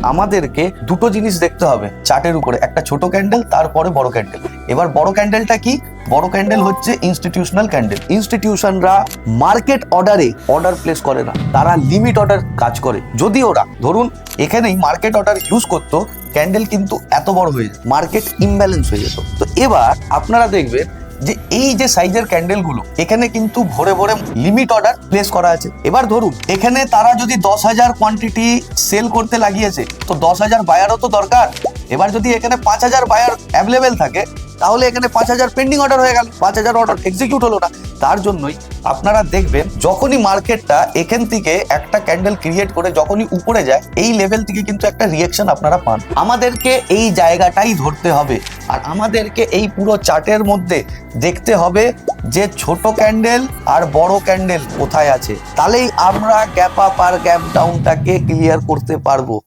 আমাদেরকে দুটো জিনিস দেখতে হবে চার্টের উপরে, একটা ছোট ক্যান্ডেল, তারপরে বড় ক্যান্ডেল। এবার বড় ক্যান্ডেলটা কি? বড় ক্যান্ডেল হচ্ছে ইনস্টিটিউশনাল ক্যান্ডেল। ইনস্টিটিউশনরা মার্কেট অর্ডার প্লেস করে না, তারা লিমিট অর্ডার কাজ করে। যদি ওরা ধরুন এখানেই মার্কেট অর্ডার ইউজ করতো, ক্যান্ডেল কিন্তু এত বড় হয়ে যেত, মার্কেট ইমব্যালেন্স হয়ে যেত। তো এবার আপনারা দেখবেন যে এই যে সাইজের ক্যান্ডেলগুলো, এখানে কিন্তু ভরে ভরে লিমিট অর্ডার প্লেস করা আছে। এবার ধরুন এখানে তারা যদি 10,000 কোয়ান্টিটি সেল করতে লাগিয়েছে, তো 10,000 বায়ারও তো দরকার। এবার যদি এখানে 5,000 বায়ার অ্যাভেলেবেল থাকে, তাহলে এখানে 5,000 পেন্ডিং অর্ডার হয়ে গেল, 5,000 অর্ডার এক্সিকিউট হলো না। তার জন্যই আপনারা দেখবেন যখনই মার্কেটটা এখান থেকে একটা ক্যান্ডেল ক্রিয়েট করে যখনই উপরে যায়, এই লেভেল থেকে কিন্তু একটা রিঅ্যাকশন আপনারা পান। আমাদেরকে এই জায়গাটাই ধরতে হবে, আর আমাদেরকে এই পুরো চার্টের মধ্যে দেখতে হবে যে ছোট ক্যান্ডেল আর বড় ক্যান্ডেল কোথায় আছে। তাহলেই আমরা গ্যাপ আপ আর গ্যাপ ডাউনটাকে ক্লিয়ার করতে পারবো।